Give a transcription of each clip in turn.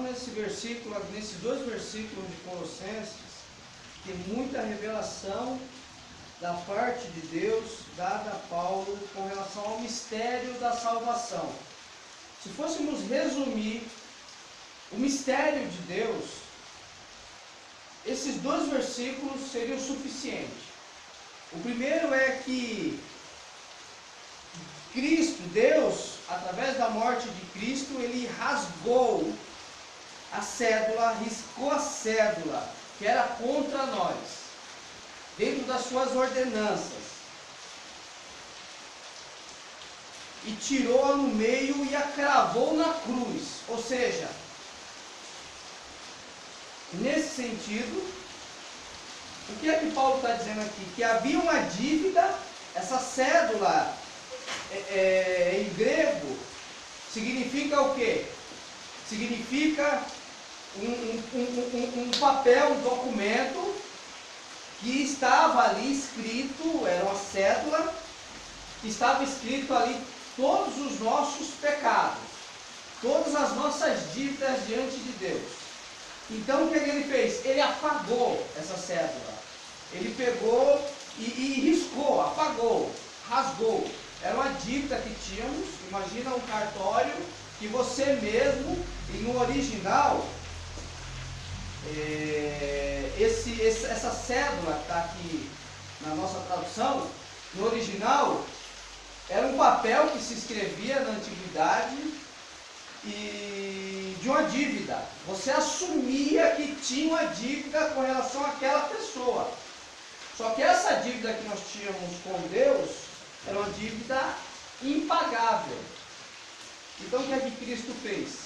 nesse versículo, nesses dois versículos de Colossenses, tem muita revelação da parte de Deus dada a Paulo com relação ao mistério da salvação. Se fôssemos resumir o mistério de Deus, esses dois versículos seriam suficientes. O primeiro é que Cristo, Deus, através da morte de Cristo, ele rasgou a cédula, riscou a cédula que era contra nós, dentro das suas ordenanças, e tirou-a no meio e a cravou na cruz. Ou seja, nesse sentido, o que é que Paulo está dizendo aqui? Que havia uma dívida, essa cédula em grego significa o quê? Significa um papel, um documento que estava ali escrito, era uma cédula, que estava escrito ali todos os nossos pecados, todas as nossas dívidas diante de Deus. Então o que ele fez? Ele apagou essa cédula. Ele pegou e riscou, apagou, rasgou. Era uma dívida que tínhamos. Imagina um cartório que você mesmo, e no original, essa cédula que está aqui na nossa tradução, no original, era um papel que se escrevia na antiguidade e de uma dívida. Você assumia que tinha uma dívida com relação àquela pessoa. Só que essa dívida que nós tínhamos com Deus era uma dívida impagável. Então o que é que Cristo fez?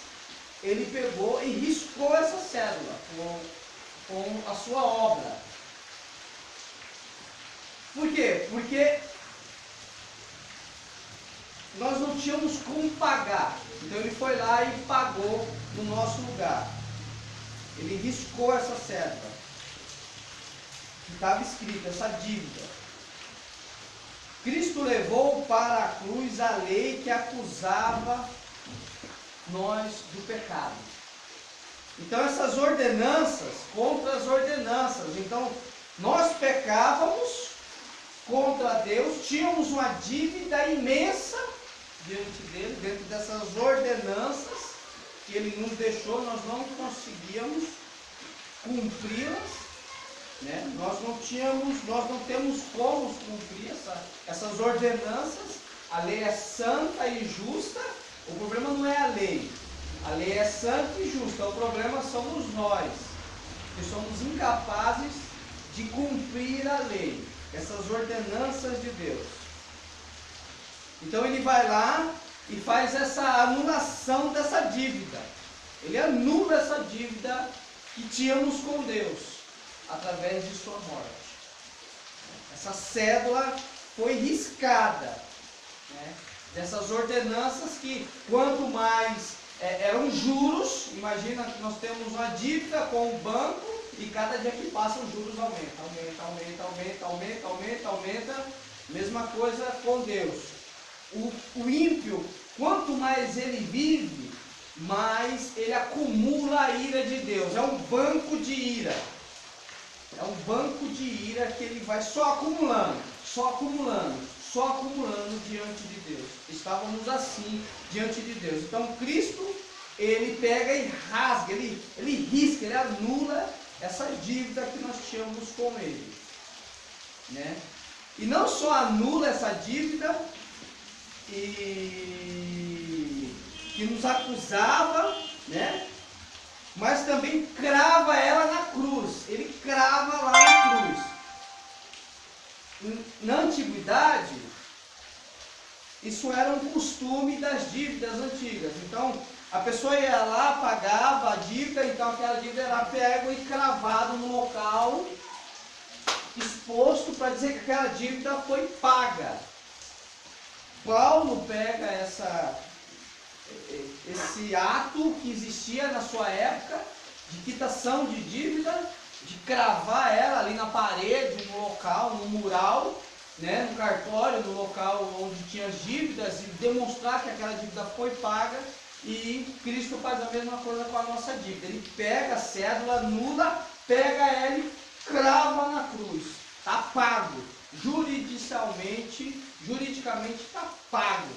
Ele pegou e riscou essa cédula com a sua obra. Por quê? Porque nós não tínhamos como pagar. Então ele foi lá e pagou no nosso lugar. Ele riscou essa cédula que estava escrita, essa dívida. Cristo levou para a cruz a lei que acusava nós do pecado. Então essas ordenanças, contra as ordenanças. Então nós pecávamos contra Deus, tínhamos uma dívida imensa diante dele, dentro dessas ordenanças que ele nos deixou, nós não conseguíamos cumpri-las, né? Nós não temos como cumprir essas ordenanças. A lei é santa e justa. O problema não é a lei é santa e justa. O problema somos nós, que somos incapazes de cumprir a lei, essas ordenanças de Deus. Então ele vai lá e faz essa anulação dessa dívida. Ele anula essa dívida que tínhamos com Deus, através de sua morte. Essa cédula foi riscada, né? Dessas ordenanças que, quanto mais eram juros, imagina que nós temos uma dívida com o banco e cada dia que passa os juros aumenta. Mesma coisa com Deus. O ímpio, quanto mais ele vive, mais ele acumula a ira de Deus. É um banco de ira. É um banco de ira que ele vai só acumulando diante de Deus. Estávamos assim diante de Deus. Então Cristo, ele pega e rasga, ele risca, ele anula essa dívida que nós tínhamos com ele, né? E não só anula essa dívida e que nos acusava, né? Mas também crava ela na cruz. Ele crava lá na cruz. Na antiguidade, isso era um costume das dívidas antigas. Então, a pessoa ia lá, pagava a dívida, então aquela dívida era pego e cravado no local exposto para dizer que aquela dívida foi paga. Paulo pega esse ato que existia na sua época de quitação de dívida, de cravar ela ali na parede, no local, no mural, né, no cartório, no local onde tinha as dívidas, e demonstrar que aquela dívida foi paga, E Cristo faz a mesma coisa com a nossa dívida. Ele pega a cédula, anula, pega ela e crava na cruz. Está pago. Juridicamente está pago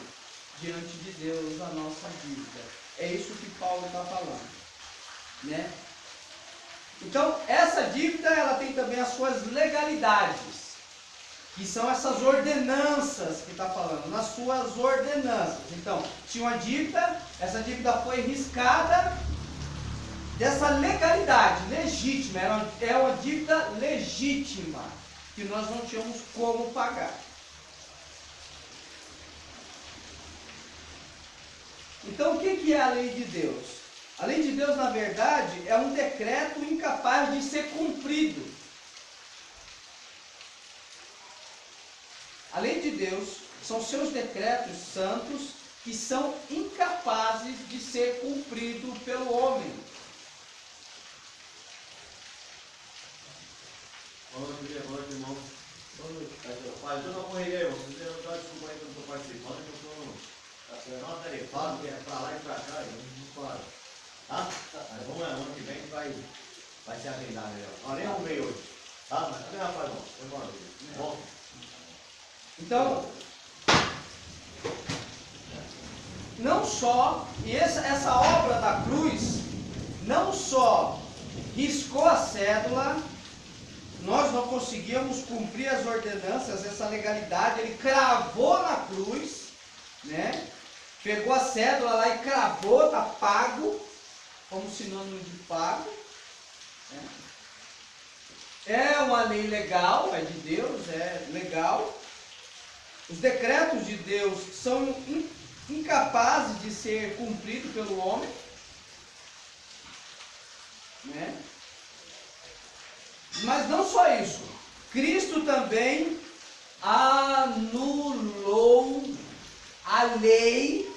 diante de Deus a nossa dívida. É isso que Paulo está falando, né? Então, essa dívida, ela tem também as suas legalidades, que são essas ordenanças que está falando, nas suas ordenanças. Então, tinha uma dívida, essa dívida foi riscada dessa legalidade, legítima, é uma dívida legítima, que nós não tínhamos como pagar. Então, o que é a lei de Deus? A lei de Deus, na verdade, é um decreto incapaz de ser cumprido. A lei de Deus são seus decretos santos que são incapazes de ser cumpridos pelo homem. Boa noite, irmão. Boa noite. Pai, eu não correria, irmão. Você não dá desculpa aí que eu não estou participando, que eu estou numa tarefada, que é para lá e para cá, e não para. Tá? Mas vamos lá, ano que vem a gente vai se agendar melhor. Nós nem arrumei hoje. Tá? Mas cadê o rapaz, irmão? Foi embora. Volta. Então, não só, e essa obra da cruz, não só riscou a cédula, nós não conseguíamos cumprir as ordenanças, essa legalidade, ele cravou na cruz, né? Pegou a cédula lá e cravou, está pago, como sinônimo de pago. Né? É uma lei legal, é de Deus, é legal. Os decretos de Deus são incapazes de ser cumpridos pelo homem. Né? Mas não só isso, Cristo também anulou a lei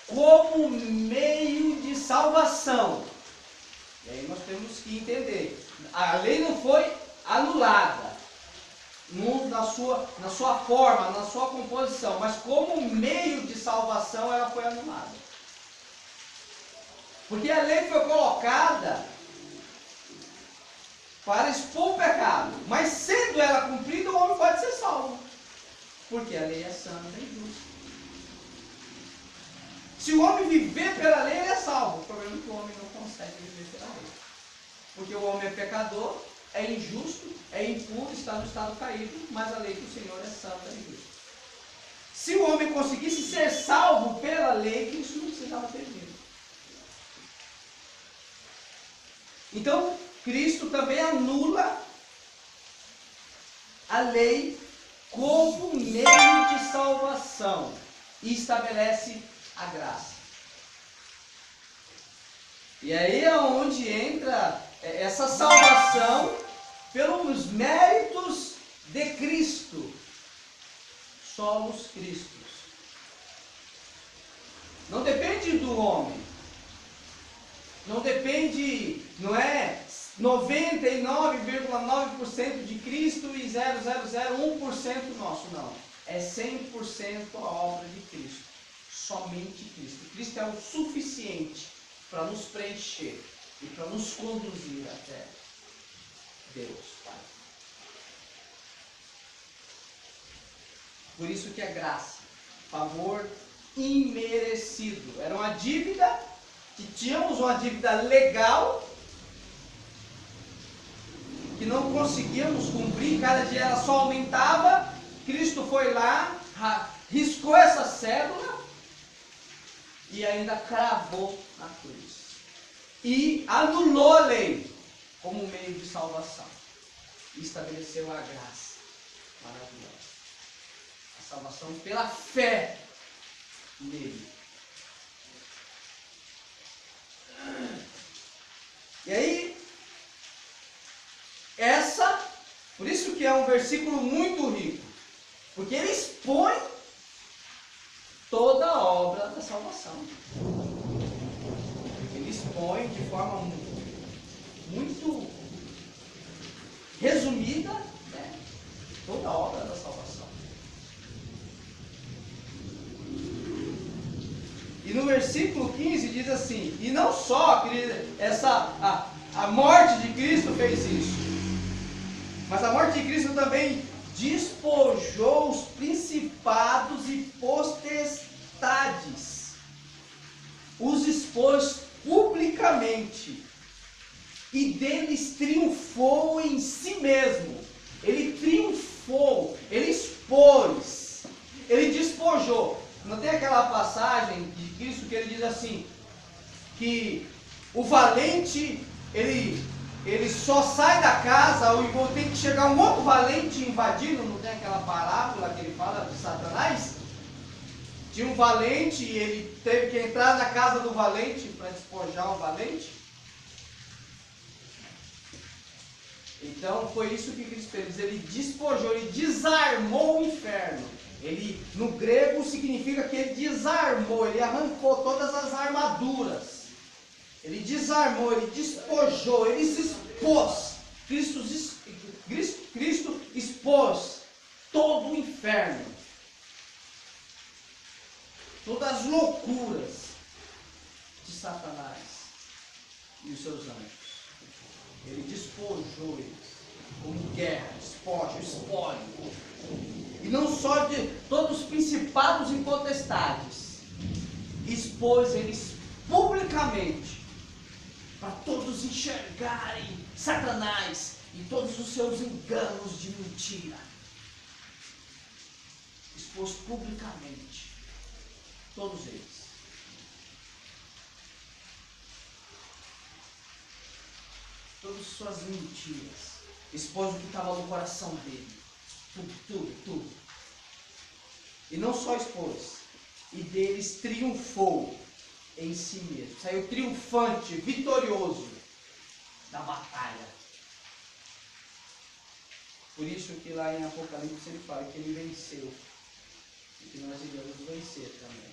como meio de salvação. E aí nós temos que entender, a lei não foi anulada na sua forma, na sua composição, mas como meio de salvação ela foi anulada. Porque a lei foi colocada para expor o pecado, mas sendo ela cumprida, o homem pode ser salvo, porque a lei é santa e justa. Se o homem viver pela lei, ele é salvo. O problema é que o homem não consegue viver pela lei, porque o homem é pecador, é injusto, é impuro, está no estado caído, mas a lei do Senhor é santa e justa. Se o homem conseguisse ser salvo pela lei, Cristo não precisava ter vindo. Então, Cristo também anula a lei como meio de salvação e estabelece a graça. E aí é onde entra essa salvação pelos méritos de Cristo. Somos Cristos. Não depende do homem. Não depende, não é 99,9% de Cristo e 0,001% nosso, não. É 100% a obra de Cristo. Somente Cristo. Cristo é o suficiente para nos preencher e para nos conduzir até Deus, Pai. Por isso que é graça, favor imerecido. Era uma dívida, que tínhamos uma dívida legal, que não conseguíamos cumprir, cada dia ela só aumentava. Cristo foi lá, riscou essa cédula e ainda cravou na cruz. E anulou a lei como meio de salvação. E estabeleceu a graça maravilhosa. A salvação pela fé nele. E aí, por isso que é um versículo muito rico, porque ele expõe toda a obra da salvação. Ele expõe de forma muito resumida, né, toda a obra da salvação. E no versículo 15 15 diz assim: e não só, querida, a morte de Cristo fez isso, mas a morte de Cristo também despojou os principados e potestades, os expôs publicamente, e deles triunfou em si mesmo. Ele triunfou, ele expôs, ele despojou. Não tem aquela passagem de Cristo que ele diz assim, que o valente, ele só sai da casa, ou tem que chegar um outro valente invadindo, não tem aquela parábola que ele fala de Satanás? Tinha um valente e ele teve que entrar na casa do valente para despojar o valente. Então foi isso que Cristo fez, ele despojou, ele desarmou o inferno. Ele, no grego, significa que ele desarmou, ele arrancou todas as armaduras. Ele desarmou, ele despojou, ele se expôs. Cristo expôs todo o inferno, todas as loucuras de Satanás e os seus anjos. Ele despojou eles, como guerra, espólio. E não só de todos os principados e potestades, expôs eles publicamente, para todos enxergarem Satanás e todos os seus enganos de mentira. Expôs publicamente todos eles. Todas as suas mentiras. Expôs o que estava no coração dele. Tudo. E não só expôs, e deles triunfou em si mesmo. Saiu triunfante, vitorioso da batalha. Por isso que lá em Apocalipse ele fala que ele venceu. E que nós iremos vencer também.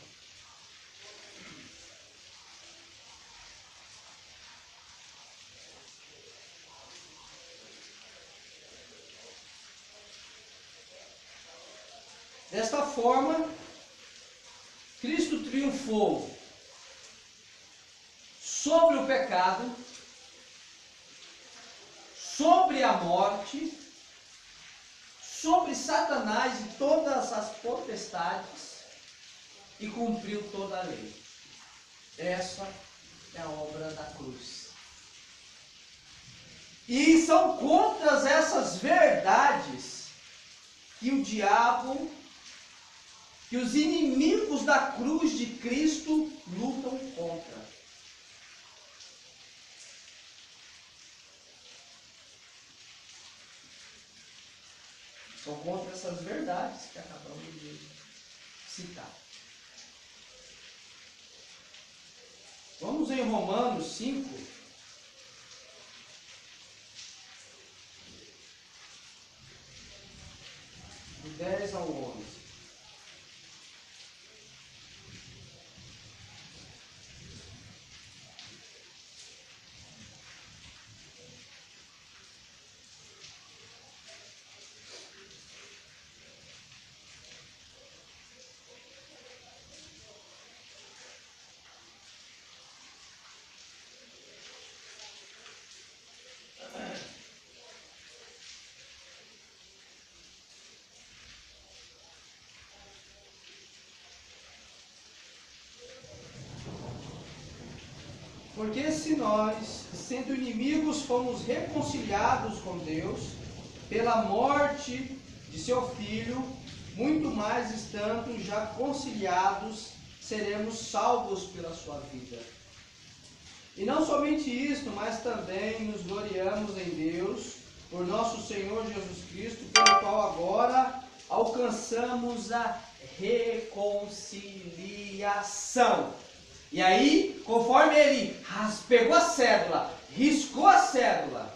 Desta forma, Cristo triunfou sobre o pecado, sobre a morte, sobre Satanás e todas as potestades, e cumpriu toda a lei. Essa é a obra da cruz. E são contra essas verdades que o diabo, que os inimigos da cruz de Cristo lutam contra. São contra essas verdades que acabamos de citar. Vamos em Romanos 5. Do 10 ao 11. Porque se nós, sendo inimigos, fomos reconciliados com Deus pela morte de seu Filho, muito mais estando já conciliados, seremos salvos pela sua vida. E não somente isto, mas também nos gloriamos em Deus, por nosso Senhor Jesus Cristo, pelo qual agora alcançamos a reconciliação. E aí, conforme ele pegou a cédula, riscou a cédula,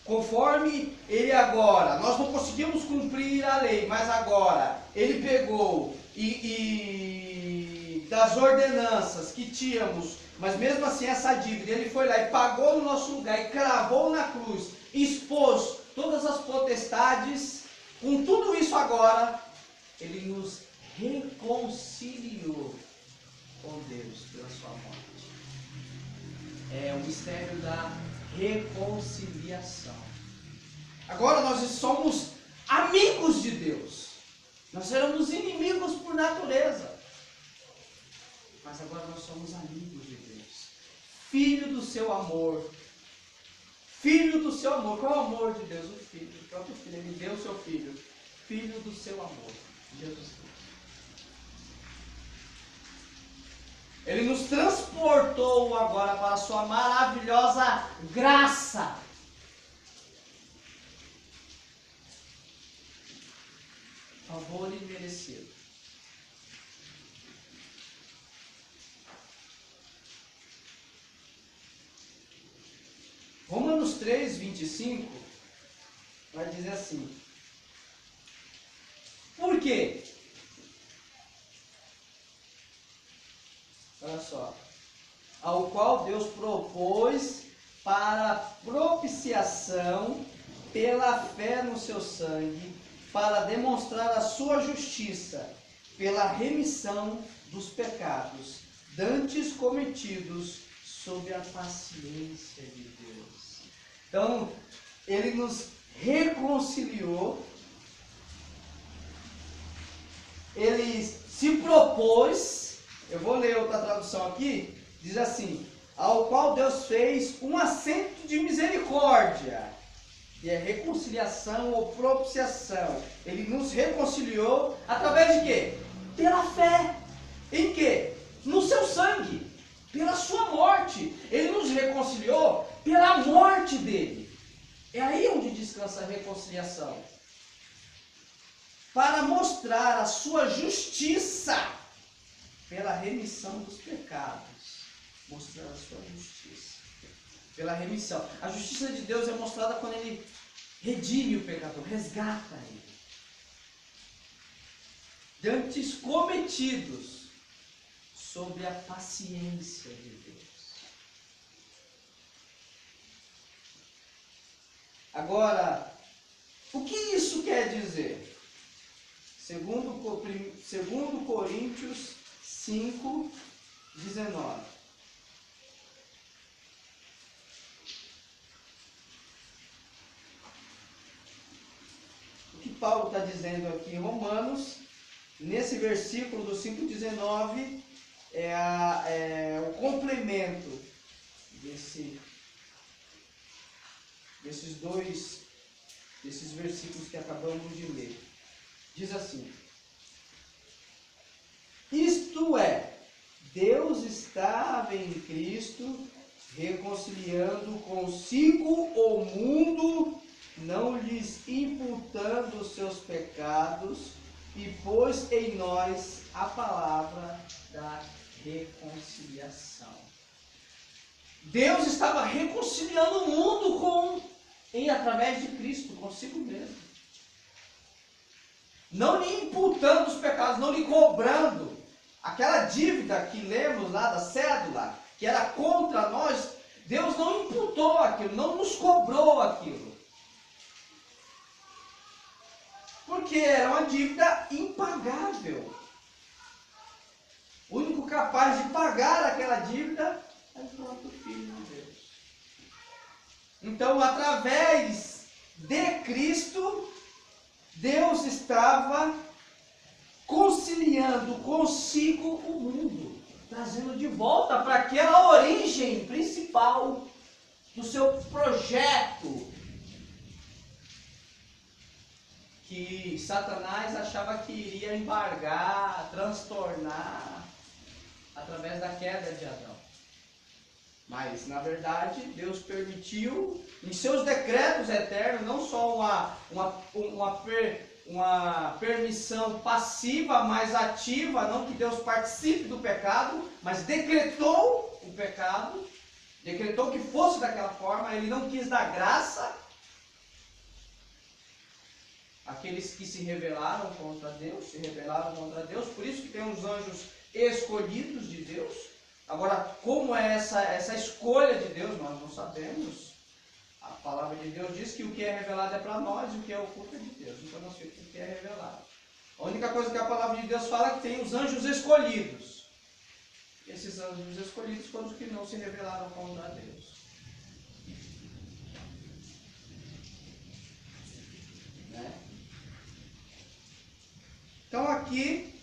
conforme ele agora, nós não conseguimos cumprir a lei, mas agora ele pegou e das ordenanças que tínhamos, mas mesmo assim essa dívida, ele foi lá e pagou no nosso lugar e cravou na cruz, expôs todas as potestades. Com tudo isso agora, ele nos reconciliou com Deus pela sua morte. É o mistério da reconciliação. Agora nós somos amigos de Deus. Nós éramos inimigos por natureza. Mas agora nós somos amigos de Deus. Filho do seu amor. Filho do seu amor. Qual é o amor de Deus? O Filho. O próprio Filho. Ele deu o seu Filho. Filho do seu amor. Jesus Cristo. Ele nos transportou agora para a sua maravilhosa graça. Favor imerecido. Romanos 3, 25 vai dizer assim. Por quê? Olha só. Ao qual Deus propôs para propiciação pela fé no seu sangue, para demonstrar a sua justiça, pela remissão dos pecados, dantes cometidos sob a paciência de Deus. Então, ele nos reconciliou, ele se propôs, eu vou ler outra tradução aqui, diz assim, ao qual Deus fez um assento de misericórdia, que é reconciliação ou propiciação. Ele nos reconciliou através de quê? Pela fé. Em quê? No seu sangue. Pela sua morte. Ele nos reconciliou pela morte dele. É aí onde descansa a reconciliação. Para mostrar a sua justiça pela remissão dos pecados. Mostrar a sua justiça pela remissão. A justiça de Deus é mostrada quando ele redime o pecador, resgata ele. Dantes cometidos sob a paciência de Deus. Agora, o que isso quer dizer? Segundo Coríntios 5, 19. Paulo está dizendo aqui em Romanos, nesse versículo do 5,19, é o complemento desses versículos que acabamos de ler. Diz assim, isto é, Deus estava em Cristo, reconciliando consigo o mundo, não lhes imputando os seus pecados, e pôs em nós a palavra da reconciliação. Deus estava reconciliando o mundo através de Cristo, consigo mesmo. Não lhe imputando os pecados, não lhe cobrando. Aquela dívida que lemos lá da cédula, que era contra nós, Deus não imputou aquilo, não nos cobrou aquilo. Porque era uma dívida impagável. O único capaz de pagar aquela dívida é o próprio Filho de Deus. Então, através de Cristo, Deus estava conciliando consigo o mundo, trazendo de volta para aquela origem principal do seu projeto, que Satanás achava que iria embargar, transtornar através da queda de Adão. Mas, na verdade, Deus permitiu, em seus decretos eternos, não só uma permissão passiva, mas ativa, não que Deus participe do pecado, mas decretou o pecado, decretou que fosse daquela forma, ele não quis dar graça àqueles que se rebelaram contra Deus, por isso que tem os anjos escolhidos de Deus. Agora, como é essa escolha de Deus, nós não sabemos. A palavra de Deus diz que o que é revelado é para nós e o que é oculto é de Deus. Então nós sabemos o que é revelado. A única coisa que a palavra de Deus fala é que tem os anjos escolhidos. Esses anjos escolhidos foram os que não se revelaram contra Deus. Né? Então aqui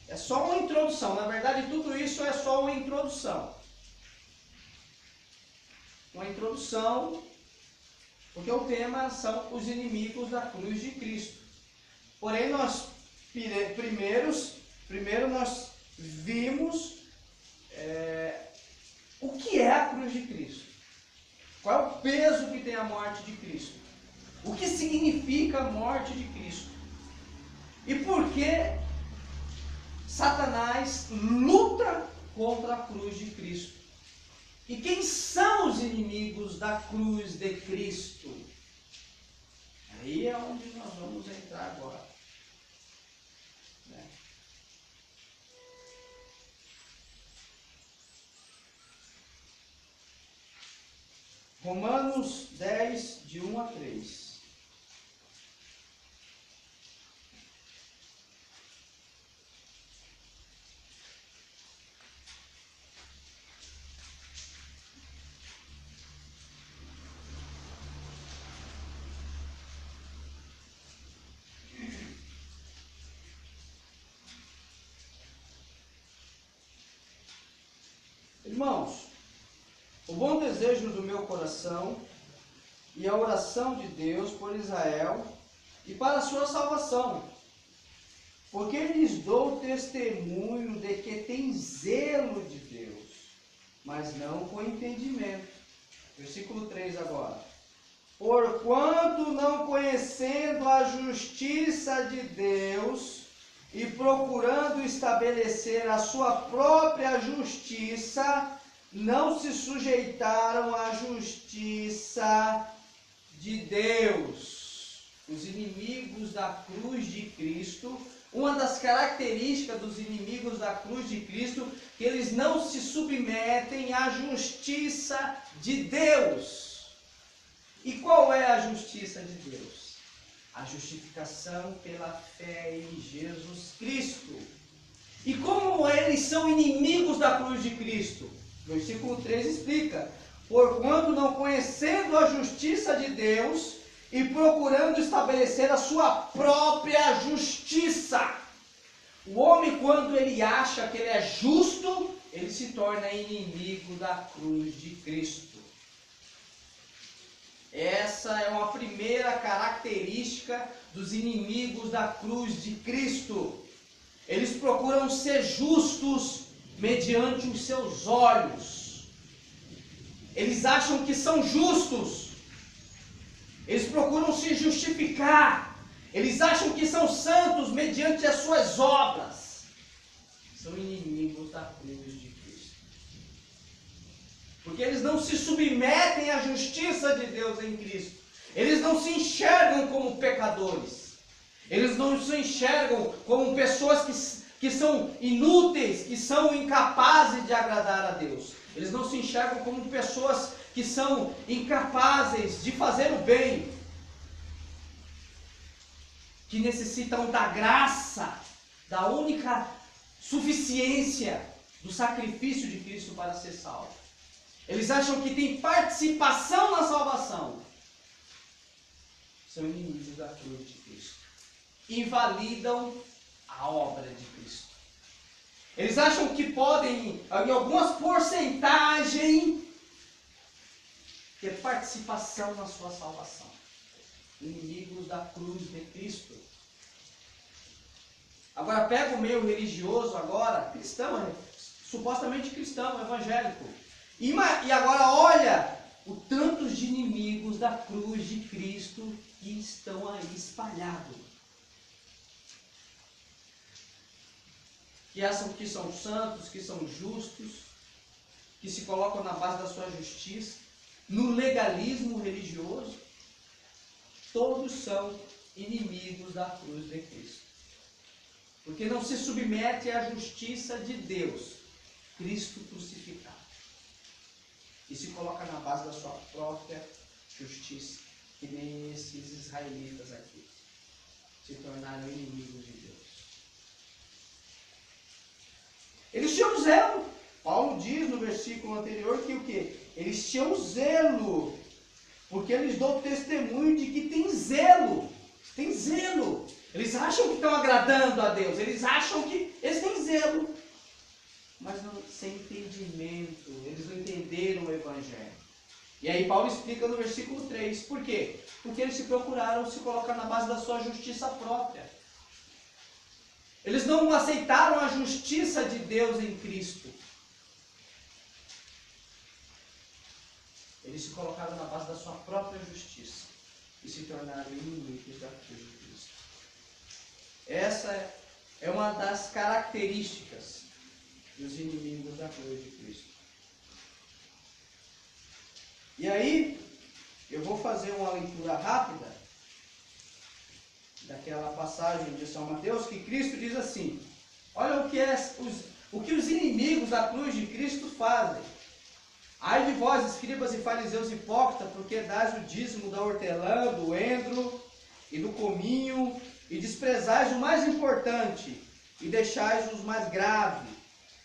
é só uma introdução. Na verdade, tudo isso é só uma introdução. Uma introdução, porque o tema são os inimigos da cruz de Cristo. Porém, nós primeiro nós vimos o que é a cruz de Cristo. Qual é o peso que tem a morte de Cristo? O que significa a morte de Cristo? E por que Satanás luta contra a cruz de Cristo? E quem são os inimigos da cruz de Cristo? Aí é onde nós vamos entrar agora. Né? Romanos 10, de 1 a 3. Irmãos, o bom desejo do meu coração e a oração de Deus por Israel e para a sua salvação, porque lhes dou testemunho de que tem zelo de Deus, mas não com entendimento. Versículo 3 agora. Porquanto não conhecendo a justiça de Deus e procurando estabelecer a sua própria justiça, não se sujeitaram à justiça de Deus. Os inimigos da cruz de Cristo, uma das características dos inimigos da cruz de Cristo, que eles não se submetem à justiça de Deus. E qual é a justiça de Deus? A justificação pela fé em Jesus Cristo. E como eles são inimigos da cruz de Cristo? Versículo 3 explica: porquanto não conhecendo a justiça de Deus e procurando estabelecer a sua própria justiça. O homem, quando ele acha que ele é justo, ele se torna inimigo da cruz de Cristo. Essa é uma primeira característica dos inimigos da cruz de Cristo. Eles procuram ser justos mediante os seus olhos. Eles acham que são justos. Eles procuram se justificar. Eles acham que são santos mediante as suas obras. São inimigos da cruz de Cristo. Porque eles não se submetem à justiça de Deus em Cristo. Eles não se enxergam como pecadores. Eles não se enxergam como pessoas que são inúteis, que são incapazes de agradar a Deus. Eles não se enxergam como pessoas que são incapazes de fazer o bem, que necessitam da graça, da única suficiência do sacrifício de Cristo para ser salvo. Eles acham que têm participação na salvação. São inimigos da cruz de Cristo. Invalidam a obra de Cristo. Eles acham que podem, em algumas porcentagens, ter participação na sua salvação. Inimigos da cruz de Cristo. Agora pega o meio religioso agora, cristão, supostamente cristão, evangélico. E agora olha o tanto de inimigos da cruz de Cristo que estão aí espalhados. Que acham que são santos, que são justos, que se colocam na base da sua justiça, no legalismo religioso. Todos são inimigos da cruz de Cristo. Porque não se submete à justiça de Deus, Cristo crucificado. E se coloca na base da sua própria justiça, que nem esses israelitas aqui se tornaram inimigos de Deus. Eles tinham zelo. versículo anterior que o quê? Eles tinham zelo, porque eles dão testemunho de que tem zelo. Tem zelo. Eles acham que estão agradando a Deus, eles acham que eles têm zelo, mas não, sem entendimento, eles não entenderam o Evangelho. E aí Paulo explica no versículo 3, por quê? Porque eles se procuraram se colocar na base da sua justiça própria. Eles não aceitaram a justiça de Deus em Cristo. Eles se colocaram na base da sua própria justiça e se tornaram inimigos da cruz de Cristo. Essa é uma das características dos inimigos da cruz de Cristo. E aí, eu vou fazer uma leitura rápida daquela passagem de São Mateus, que Cristo diz assim, olha o que os inimigos da cruz de Cristo fazem. Ai de vós, escribas e fariseus hipócritas, porque dais o dízimo da hortelã, do endro e do cominho, e desprezais o mais importante, e deixais os mais graves,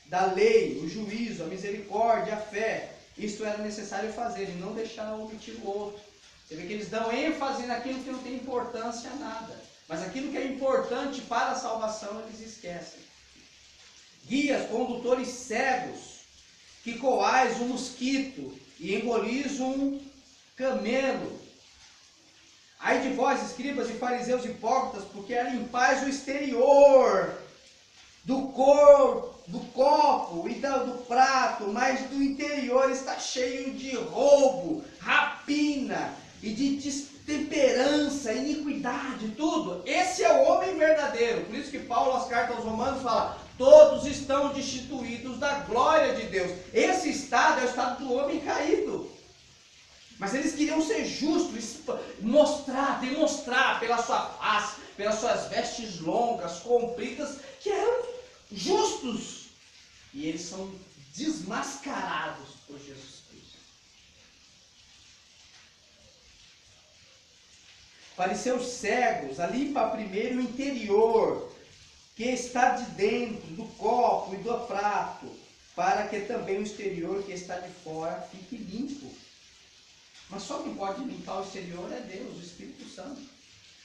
da lei, o juízo, a misericórdia, a fé. Isto era necessário fazer, e não deixar omitir o outro. Você vê que eles dão ênfase naquilo que não tem importância a nada, mas aquilo que é importante para a salvação eles esquecem. Guias, condutores cegos, que coais um mosquito e engolis um camelo. Ai de vós, escribas e fariseus hipócritas, porque limpais o exterior do copo e do prato, mas do interior está cheio de roubo, rapina e de destemperança, iniquidade, tudo. Esse é o homem verdadeiro. Por isso que Paulo, nas cartas aos Romanos, fala: todos estão destituídos da glória de Deus. Esse estado é o estado do homem caído. Mas eles queriam ser justos, demonstrar pela sua face, pelas suas vestes longas, compridas, que eram justos. E eles são desmascarados por Jesus Cristo. Fariseus cegos, limpa primeiro o interior, que está de dentro do copo e do prato, para que também o exterior que está de fora fique limpo. Mas só quem pode limpar o exterior é Deus, o Espírito Santo.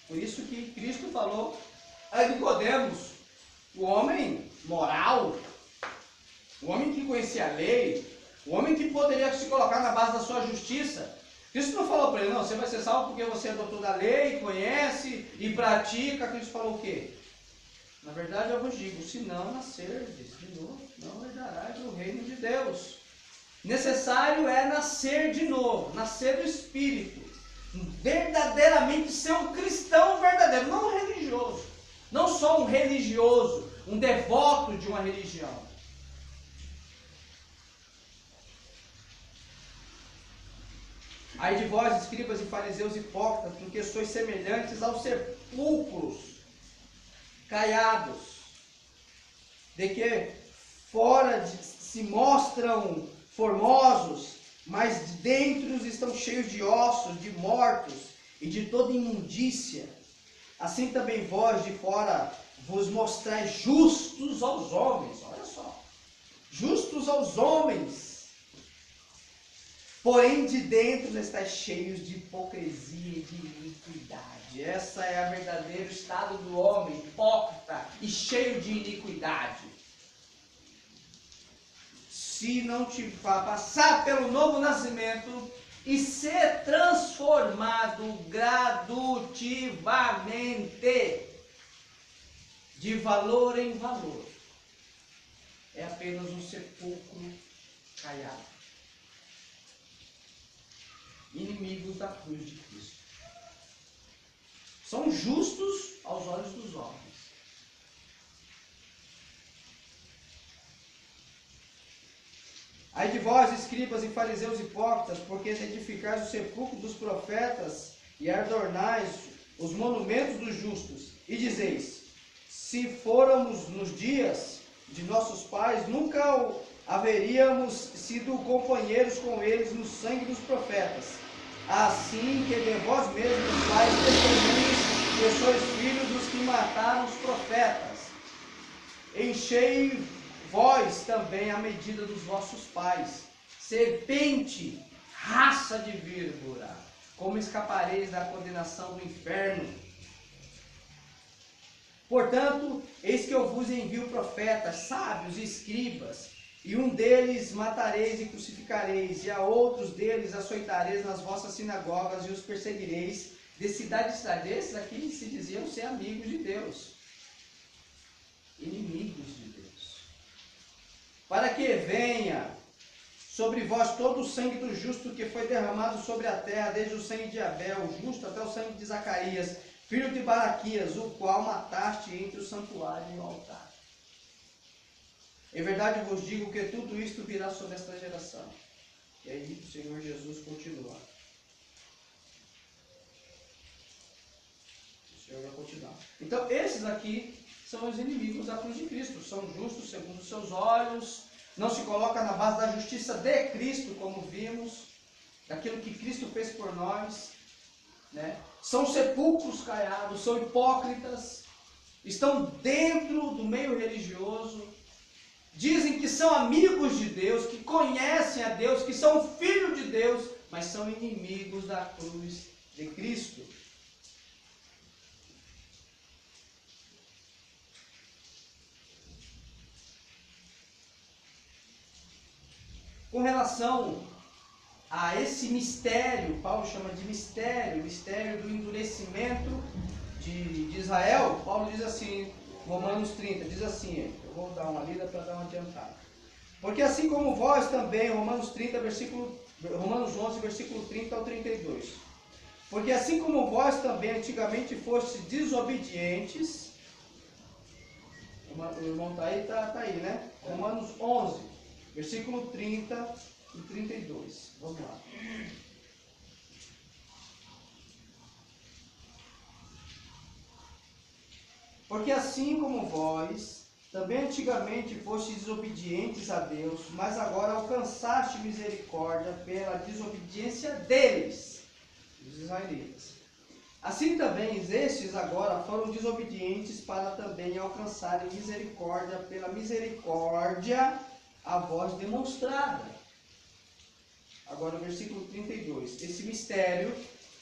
Por isso que Cristo falou a Nicodemos, o homem moral, o homem que conhecia a lei, o homem que poderia se colocar na base da sua justiça. Cristo não falou para ele, não, você vai ser salvo porque você é doutor da lei, conhece e pratica. Cristo falou o quê? Na verdade eu vos digo, se não nascerdes de novo, não herdarás o reino de Deus. Necessário é nascer de novo, nascer do Espírito, verdadeiramente ser um cristão verdadeiro, não um religioso, não só um religioso, um devoto de uma religião. Ai de vós, escribas e fariseus hipócritas, porque sois semelhantes aos sepulcros caiados, de que fora se mostram formosos, mas dentro estão cheios de ossos, de mortos e de toda imundícia. Assim também vós de fora vos mostrais justos aos homens. Olha só, justos aos homens, porém de dentro estáis cheios de hipocrisia e de iniquidade. Essa é o verdadeiro estado do homem, hipócrita e cheio de iniquidade. Se não te passar pelo novo nascimento e ser transformado gradativamente, de valor em valor, é apenas um sepulcro caiado. Inimigos da cruz de Cristo. São justos aos olhos dos homens. Ai de vós, escribas e fariseus hipócritas, porque edificais o sepulcro dos profetas e adornais os monumentos dos justos, e dizeis: se fôramos nos dias de nossos pais, nunca haveríamos sido companheiros com eles no sangue dos profetas. Assim que de vós mesmos dais testemunhos que sois filhos dos que mataram os profetas. Enchei vós também à medida dos vossos pais. Serpente, raça de víbora, como escapareis da condenação do inferno? Portanto, eis que eu vos envio profetas, sábios e escribas, e um deles matareis e crucificareis, e a outros deles açoitareis nas vossas sinagogas e os perseguireis, de cidade em cidade. Esses aqui se diziam ser amigos de Deus, inimigos de Deus. Para que venha sobre vós todo o sangue do justo que foi derramado sobre a terra, desde o sangue de Abel, o justo, até o sangue de Zacarias, filho de Baraquias, o qual mataste entre o santuário e o altar. Em verdade vos digo que tudo isto virá sobre esta geração. E aí o Senhor Jesus continua. O Senhor vai continuar. Então esses aqui são os inimigos da cruz de Cristo. São justos segundo os seus olhos. Não se coloca na base da justiça de Cristo, como vimos. Daquilo que Cristo fez por nós. Né? São sepulcros caiados, são hipócritas, estão dentro do meio religioso, dizem que são amigos de Deus, que conhecem a Deus, que são filhos de Deus, mas são inimigos da cruz de Cristo. Com relação a esse mistério, Paulo chama de mistério do endurecimento de Israel. Paulo diz assim, Romanos 30, diz assim, eu vou dar uma lida para dar uma adiantada. Porque assim como vós também, Romanos 11, versículo 30 ao 32. Porque assim como vós também antigamente fostes desobedientes, o irmão está aí, né? Romanos 11, versículo 30 e 32. Vamos lá. Porque assim como vós também antigamente fostes desobedientes a Deus, mas agora alcançaste misericórdia pela desobediência deles, dos israelitas. Assim também estes agora foram desobedientes para também alcançarem misericórdia pela misericórdia a vós demonstrada. Agora o versículo 32, esse mistério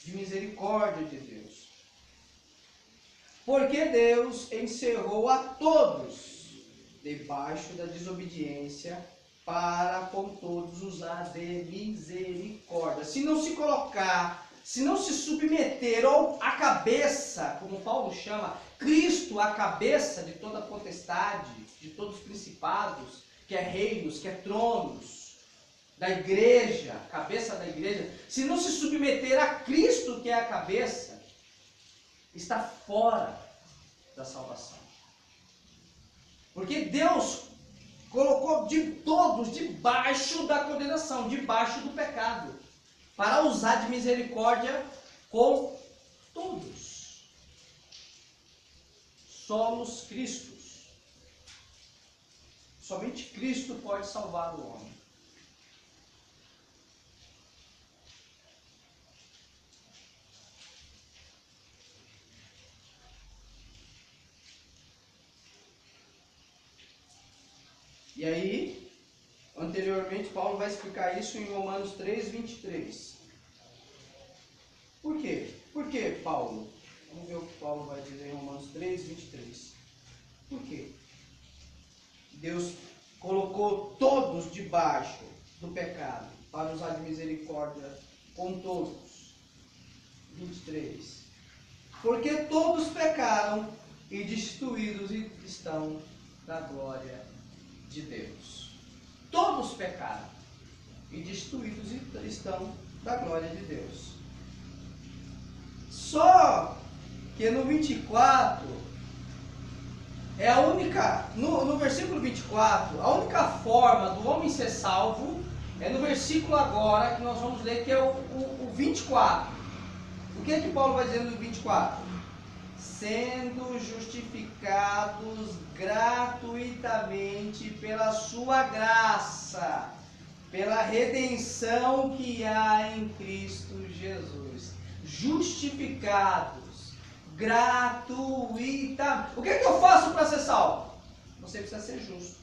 de misericórdia de Deus. Porque Deus encerrou a todos debaixo da desobediência, para com todos usar de misericórdia. Se não se colocar, se não se submeter ou a cabeça, como Paulo chama, Cristo a cabeça de toda potestade, de todos os principados, que é reinos, que é tronos, da igreja, cabeça da igreja, se não se submeter a Cristo, que é a cabeça, está fora da salvação. Porque Deus colocou de todos debaixo da condenação, debaixo do pecado, para usar de misericórdia com todos. Somos Cristos. Somente Cristo pode salvar o homem. E aí, anteriormente, Paulo vai explicar isso em Romanos 3, 23. Por quê? Por que, Paulo? Vamos ver o que Paulo vai dizer em Romanos 3, 23. Por quê? Deus colocou todos debaixo do pecado, para usar de misericórdia com todos. 23. Porque todos pecaram e destituídos estão da glória de Deus. Todos pecaram e destituídos estão da glória de Deus. Só que no 24 é a única, no versículo 24, a única forma do homem ser salvo é no versículo agora que nós vamos ler, que é o 24. O que é que Paulo vai dizer no 24? Sendo justificados gratuitamente pela sua graça, pela redenção que há em Cristo Jesus. Justificados gratuitamente. O que é que eu faço para ser salvo? Você precisa ser justo.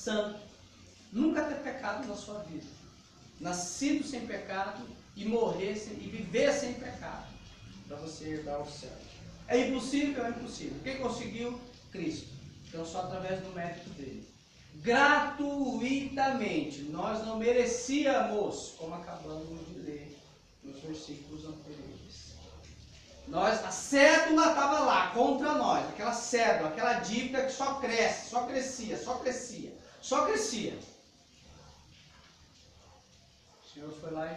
santo, nunca ter pecado na sua vida, nascido sem pecado e morrer e viver sem pecado, para você herdar o céu. É impossível? É impossível. Quem conseguiu? Cristo. Então só através do mérito dele. Gratuitamente. Nós não merecíamos, como acabamos de ler nos versículos anteriores. A cédula estava lá contra nós, aquela cédula, aquela dívida que só cresce, só crescia, só crescia, só crescia. O Senhor foi lá e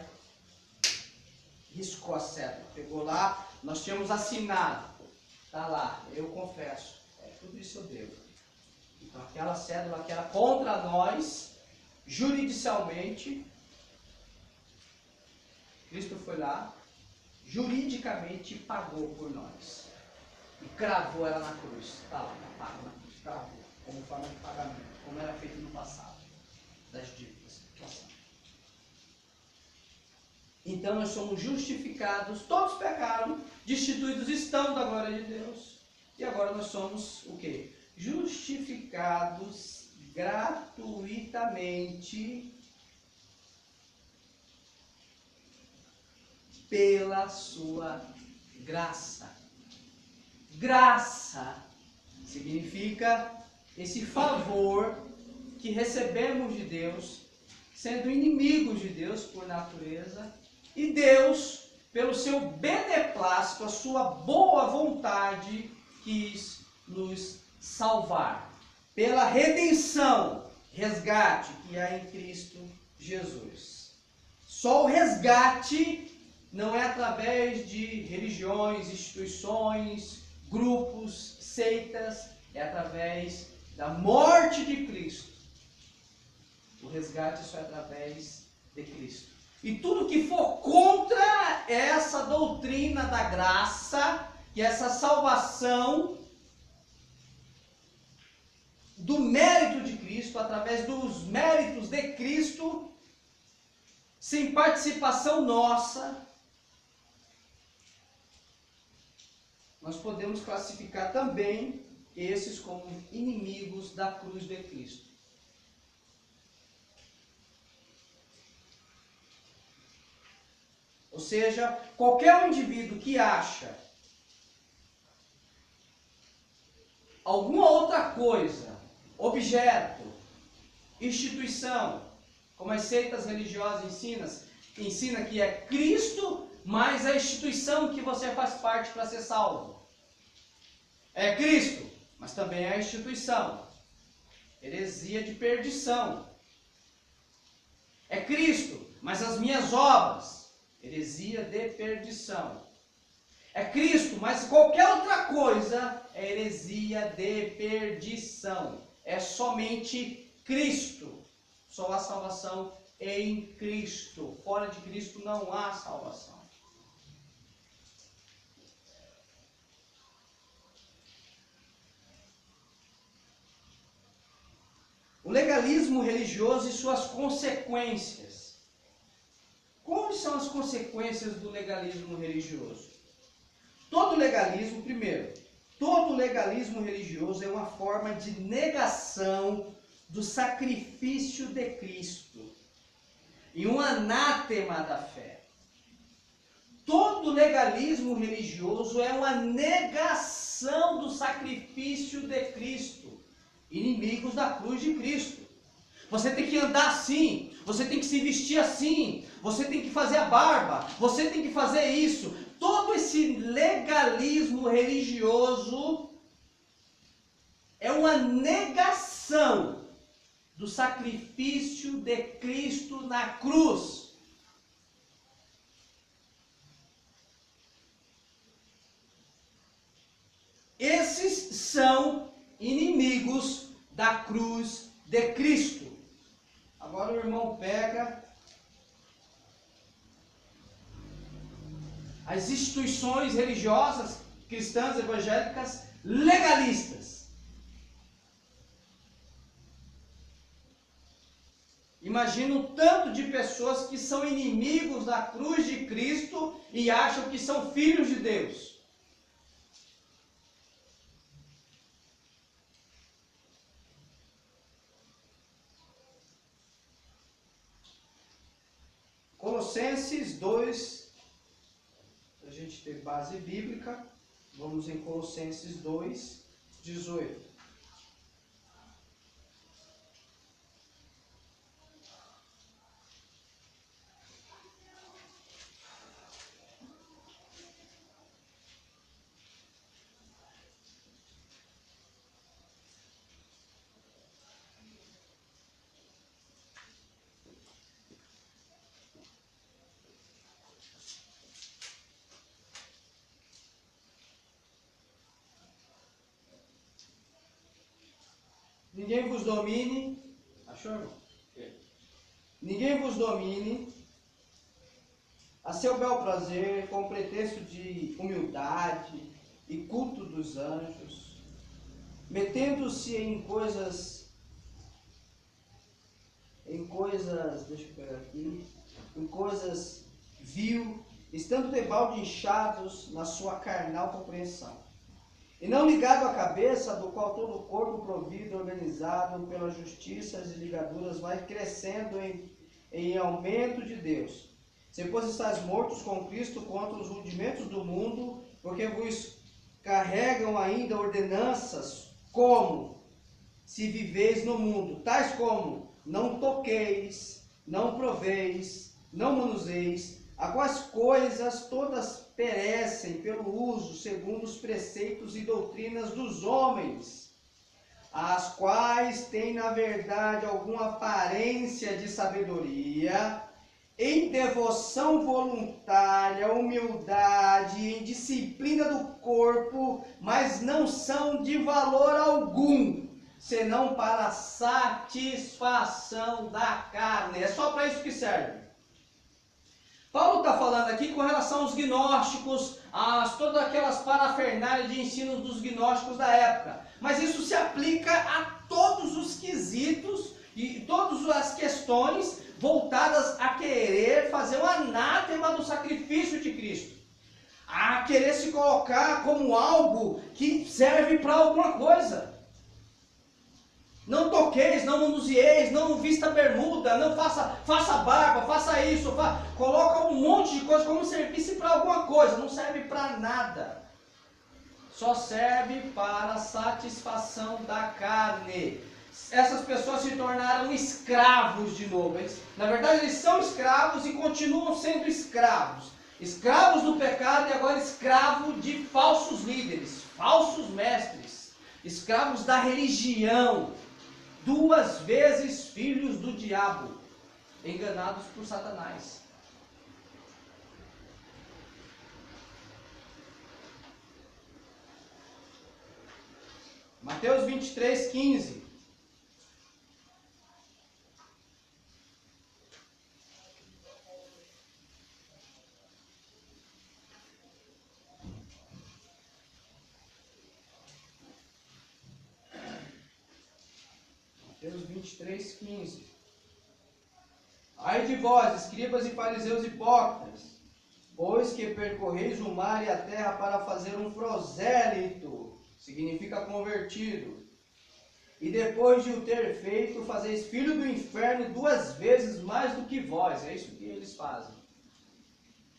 riscou a cédula, pegou lá, nós tínhamos assinado, está lá, eu confesso, tudo isso eu devo. Então aquela cédula que era contra nós, juridicialmente, Cristo foi lá, juridicamente pagou por nós. E cravou ela na cruz. Está lá, está pago na cruz, cravou, como forma de pagamento, como era feito no passado, das dívidas do passado. Então nós somos justificados, todos pecaram, destituídos estão da glória de Deus. E agora nós somos o quê? Justificados gratuitamente pela sua graça. Graça significa esse favor que recebemos de Deus, sendo inimigos de Deus por natureza, e Deus, pelo seu beneplácito, a sua boa vontade, quis nos salvar. Pela redenção, resgate que há em Cristo Jesus. Só o resgate não é através de religiões, instituições, grupos, seitas, é através da morte de Cristo. O resgate só é através de Cristo. E tudo que for contra essa doutrina da graça, e essa salvação do mérito de Cristo, através dos méritos de Cristo, sem participação nossa, nós podemos classificar também esses como inimigos da cruz de Cristo. Ou seja, qualquer indivíduo que acha alguma outra coisa, objeto, instituição, como as seitas religiosas ensina que é Cristo mais a instituição que você faz parte para ser salvo. É Cristo, mas também é a instituição. Heresia de perdição. É Cristo, mas as minhas obras. Heresia de perdição. É Cristo, mas qualquer outra coisa é heresia de perdição. É somente Cristo. Só há salvação em Cristo. Fora de Cristo não há salvação. O legalismo religioso e suas consequências. Quais são as consequências do legalismo religioso? Todo legalismo, primeiro, todo legalismo religioso é uma forma de negação do sacrifício de Cristo e um anátema da fé. Todo legalismo religioso é uma negação do sacrifício de Cristo, inimigos da cruz de Cristo. Você tem que andar assim, você tem que se vestir assim, você tem que fazer a barba, você tem que fazer isso. Todo esse legalismo religioso é uma negação do sacrifício de Cristo na cruz. Esses são inimigos da cruz de Cristo. Agora o irmão pega as instituições religiosas, cristãs, evangélicas, legalistas. Imagina o tanto de pessoas que são inimigos da cruz de Cristo e acham que são filhos de Deus. Colossenses 2, para a gente ter base bíblica, vamos em Colossenses 2, 18. Ninguém vos domine, achou, irmão? Ninguém vos domine a seu bel prazer, com pretexto de humildade e culto dos anjos, metendo-se em coisas, deixa eu pegar aqui, em coisas vil, estando debalde inchados na sua carnal compreensão. E não ligado à cabeça, do qual todo o corpo provido, organizado pelas justiças e ligaduras, vai crescendo em aumento de Deus. Se, pois, estáis mortos com Cristo contra os rudimentos do mundo, porque vos carregam ainda ordenanças, como se viveis no mundo, tais como não toqueis, não proveis, não manuseis, a quais coisas todas perecem pelo uso segundo os preceitos e doutrinas dos homens, as quais têm na verdade alguma aparência de sabedoria, em devoção voluntária, humildade, em disciplina do corpo, mas não são de valor algum, senão para a satisfação da carne. É só para isso que serve. Paulo está falando aqui com relação aos gnósticos, todas aquelas parafernálias de ensino dos gnósticos da época. Mas isso se aplica a todos os quesitos e todas as questões voltadas a querer fazer um anátema do sacrifício de Cristo. A querer se colocar como algo que serve para alguma coisa. Não toqueis, não manusieis, não vista bermuda, não faça barba, faça isso, coloca um monte de coisa como servisse para alguma coisa, não serve para nada. Só serve para a satisfação da carne. Essas pessoas se tornaram escravos de novo. Na verdade, eles são escravos e continuam sendo escravos. Escravos do pecado e agora escravos de falsos líderes, falsos mestres, escravos da religião. Duas vezes filhos do diabo, enganados por Satanás. Mateus 23, 15. Mateus 23, 15. Ai de vós, escribas e fariseus hipócritas, pois que percorreis o mar e a terra para fazer um prosélito, significa convertido, e depois de o ter feito, fazeis filho do inferno 2 vezes mais do que vós. É isso que eles fazem.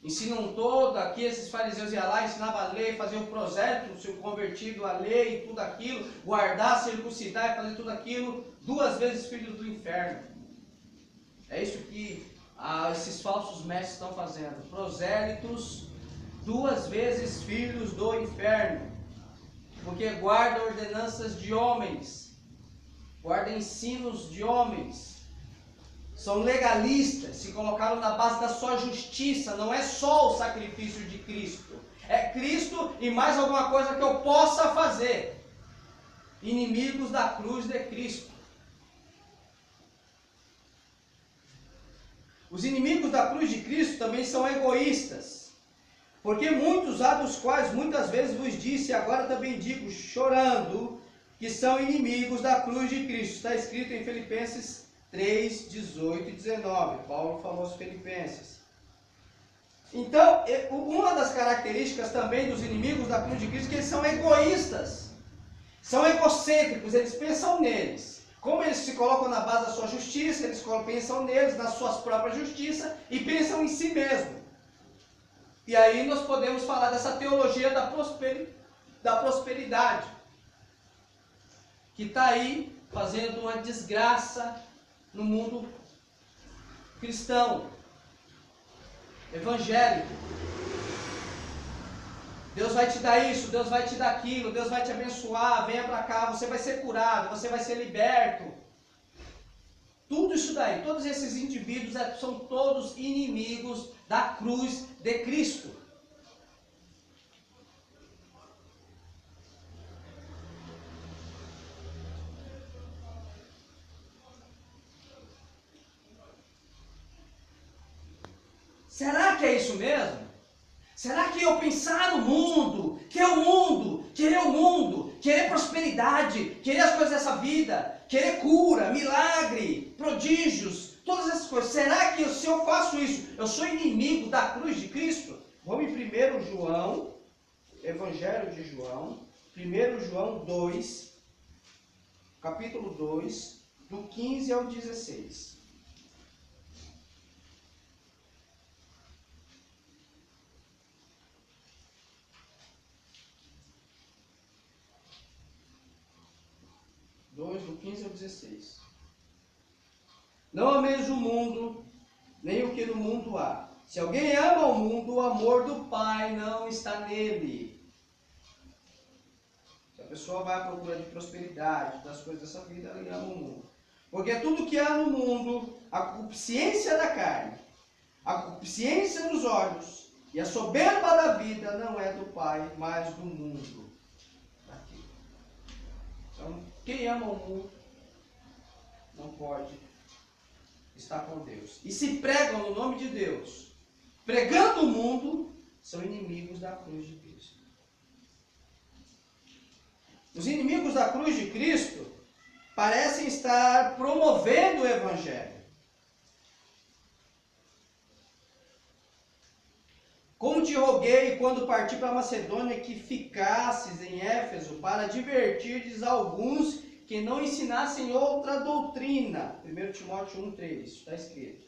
Ensinam todo, aqui esses fariseus iam lá, ensinavam a lei, faziam o prosélito, o convertido, a lei e tudo aquilo, guardar, circuncidar e fazer tudo aquilo, 2 vezes filhos do inferno. É isso que esses falsos mestres estão fazendo. Prosélitos, 2 vezes filhos do inferno. Porque guardam ordenanças de homens, guardam ensinos de homens. São legalistas, se colocaram na base da sua justiça. Não é só o sacrifício de Cristo. É Cristo e mais alguma coisa que eu possa fazer. Inimigos da cruz de Cristo. Os inimigos da cruz de Cristo também são egoístas. Porque muitos há dos quais muitas vezes vos disse, e agora também digo, chorando, que são inimigos da cruz de Cristo. Está escrito em Filipenses 3, 18 e 19. Paulo falou aos Filipenses. Então, uma das características também dos inimigos da cruz de Cristo é que eles são egoístas. São egocêntricos, eles pensam neles. Como eles se colocam na base da sua justiça, eles pensam neles, nas suas próprias justiças e pensam em si mesmo. E aí nós podemos falar dessa teologia da prosperidade, que está aí fazendo uma desgraça no mundo cristão, evangélico. Deus vai te dar isso, Deus vai te dar aquilo, Deus vai te abençoar, venha para cá, você vai ser curado, você vai ser liberto. Tudo isso daí, todos esses indivíduos são todos inimigos da cruz de Cristo. Será que é isso mesmo? Será que eu pensar no mundo, querer o mundo, querer prosperidade, querer as coisas dessa vida, querer cura, milagre, prodígios, todas essas coisas, será que se eu faço isso, eu sou inimigo da cruz de Cristo? Vamos em 1 João, Evangelho de João, 1 João 2, capítulo 2, do 15 ao 16. Do 15 ao 16. Não ameis o mundo, nem o que no mundo há. Se alguém ama o mundo, o amor do Pai não está nele. Se a pessoa vai à procura de prosperidade, das coisas dessa vida, ela ama o mundo. Porque tudo que há no mundo, a concupiscência da carne, a concupiscência dos olhos e a soberba da vida não é do Pai, mas do mundo. Então, quem ama o mundo não pode estar com Deus. E se pregam no nome de Deus, pregando o mundo, são inimigos da cruz de Cristo. Os inimigos da cruz de Cristo parecem estar promovendo o Evangelho. Como te roguei quando parti para a Macedônia que ficasses em Éfeso para advertirdes alguns que não ensinassem outra doutrina. 1 Timóteo 1,3, está escrito.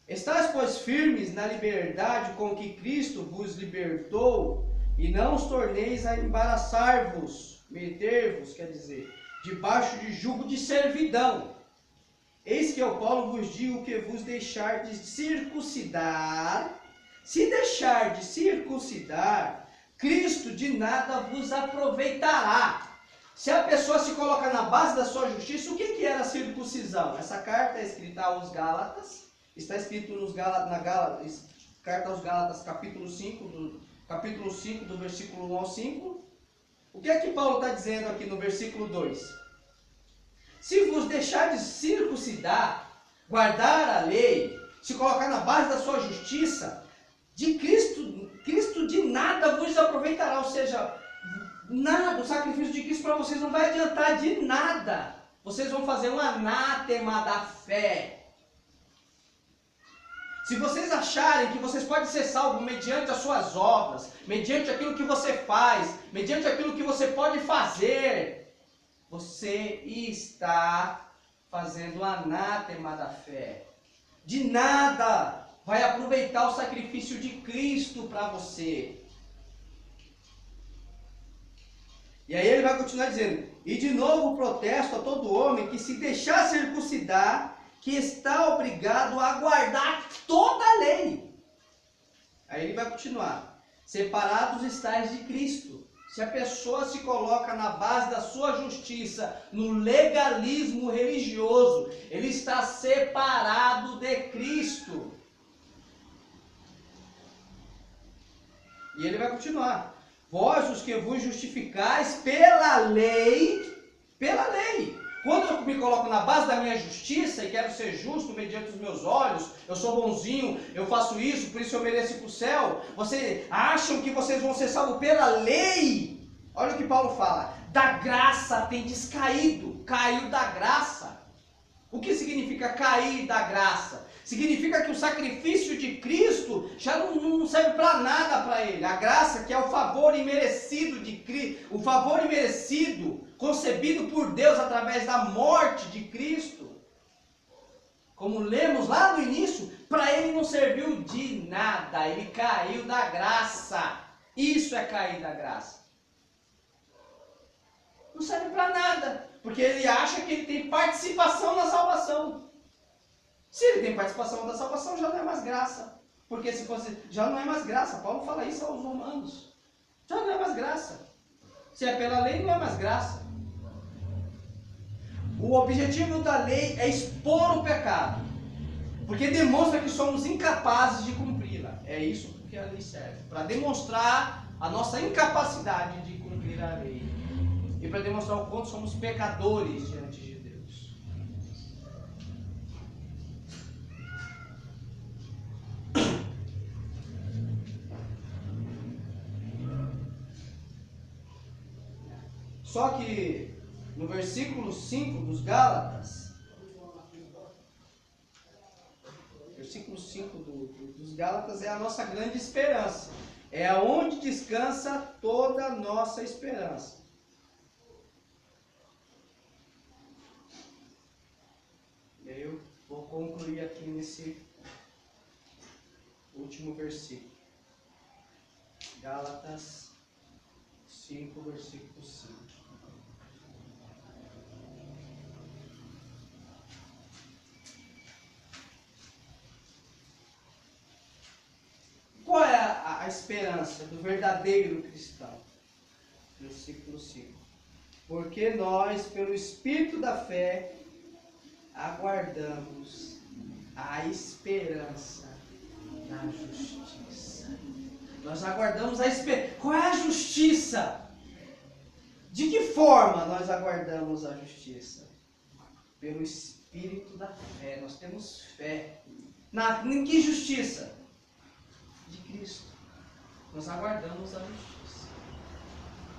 Estais, pois, firmes na liberdade com que Cristo vos libertou, e não os torneis a embaraçar-vos, meter-vos, quer dizer, debaixo de jugo de servidão. Eis que eu, Paulo, vos digo que vos deixar de circuncidar, se deixar de circuncidar, Cristo de nada vos aproveitará. Se a pessoa se coloca na base da sua justiça, o que era a circuncisão? Essa carta é escrita aos Gálatas, está escrito na carta aos Gálatas, capítulo 5, do versículo 1 ao 5. O que é que Paulo está dizendo aqui no versículo 2? Se vos deixar de circuncidar, guardar a lei, se colocar na base da sua justiça, de Cristo de nada vos aproveitará. Ou seja, nada, o sacrifício de Cristo para vocês não vai adiantar de nada. Vocês vão fazer um anátema da fé. Se vocês acharem que vocês podem ser salvos mediante as suas obras, mediante aquilo que você faz, mediante aquilo que você pode fazer, você está fazendo anátema da fé. De nada vai aproveitar o sacrifício de Cristo para você. E aí ele vai continuar dizendo: e de novo protesto a todo homem que se deixar circuncidar, que está obrigado a guardar toda a lei. Aí ele vai continuar: separados estáis de Cristo. Se a pessoa se coloca na base da sua justiça, no legalismo religioso, ele está separado de Cristo. E ele vai continuar: vós os que vos justificais pela lei. Quando eu me coloco na base da minha justiça e quero ser justo mediante os meus olhos, eu sou bonzinho, eu faço isso, por isso eu mereço ir para o céu. Vocês acham que vocês vão ser salvos pela lei? Olha o que Paulo fala: da graça tendes caído, caiu da graça. O que significa cair da graça? Significa que o sacrifício de Cristo já não serve para nada para ele. A graça, que é o favor imerecido de Cristo, o favor imerecido, concebido por Deus através da morte de Cristo, como lemos lá no início, para ele não serviu de nada. Ele caiu da graça. Isso é cair da graça. Não serve para nada, porque ele acha que ele tem participação na salvação. Se ele tem participação na salvação, já não é mais graça. Porque se fosse, já não é mais graça. Paulo fala isso aos romanos. Já não é mais graça. Se é pela lei, não é mais graça. O objetivo da lei é expor o pecado, porque demonstra que somos incapazes de cumpri-la. É isso que a lei serve, para demonstrar a nossa incapacidade de cumprir a lei e para demonstrar o quanto somos pecadores diante de Deus. Só que no versículo 5 dos Gálatas, versículo 5 dos Gálatas é a nossa grande esperança. É aonde descansa toda a nossa esperança. E aí eu vou concluir aqui nesse último versículo. Gálatas 5, versículo 5. Qual é a esperança do verdadeiro cristão? Versículo 5. Porque nós, pelo Espírito da fé, aguardamos a esperança da justiça. Nós aguardamos a esperança. Qual é a justiça? De que forma nós aguardamos a justiça? Pelo Espírito da fé. Nós temos fé. Em que justiça? De Cristo. Nós aguardamos a justiça.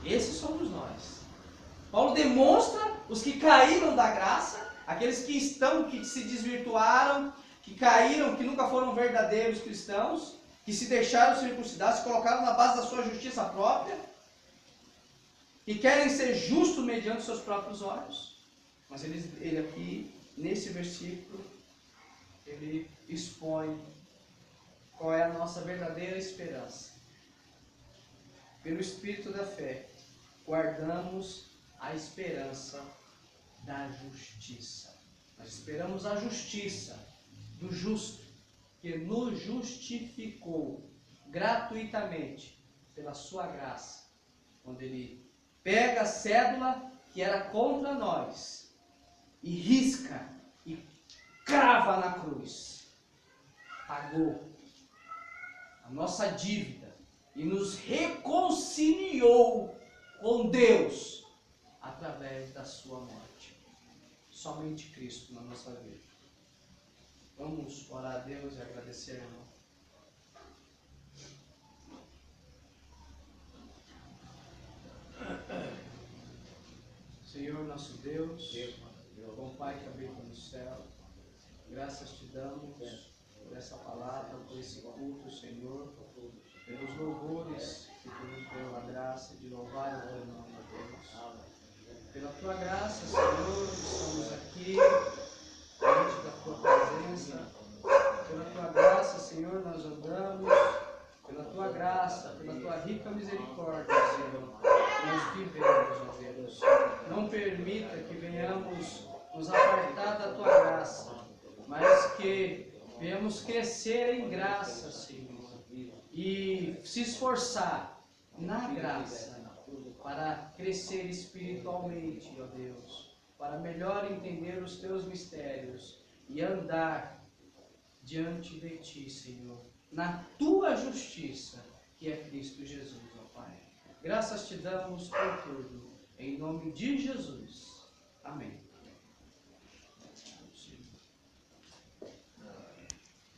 Esses somos nós. Paulo demonstra os que caíram da graça, aqueles que se desvirtuaram, que caíram, que nunca foram verdadeiros cristãos, que se deixaram circuncidar, se colocaram na base da sua justiça própria, que querem ser justos mediante seus próprios olhos. Mas ele aqui, nesse versículo, ele expõe qual é a nossa verdadeira esperança. Pelo Espírito da fé, guardamos a esperança da justiça. Nós esperamos a justiça do justo, que nos justificou gratuitamente pela sua graça, quando ele pega a cédula que era contra nós e risca e crava na cruz. Pagou a nossa dívida e nos reconciliou com Deus através da sua morte. Somente Cristo na nossa vida. Vamos orar a Deus e agradecer, irmão. Senhor nosso Deus, bom Pai que habita no céu, graças te damos por essa palavra, por esse culto, Senhor, pelos louvores que tu nos deu a graça de louvar o teu nome, Deus. Pela tua graça, Senhor, estamos aqui diante da tua presença. Pela tua graça, Senhor, nós andamos. Pela tua graça, pela tua rica misericórdia, Senhor, nós vivemos, ó Deus. Não permita que venhamos nos apartar da tua graça, mas que venhamos crescer em graça, Senhor, e se esforçar na graça para crescer espiritualmente, ó Deus, para melhor entender os teus mistérios e andar diante de ti, Senhor, na tua justiça, que é Cristo Jesus, ó Pai. Graças te damos por tudo, em nome de Jesus. Amém.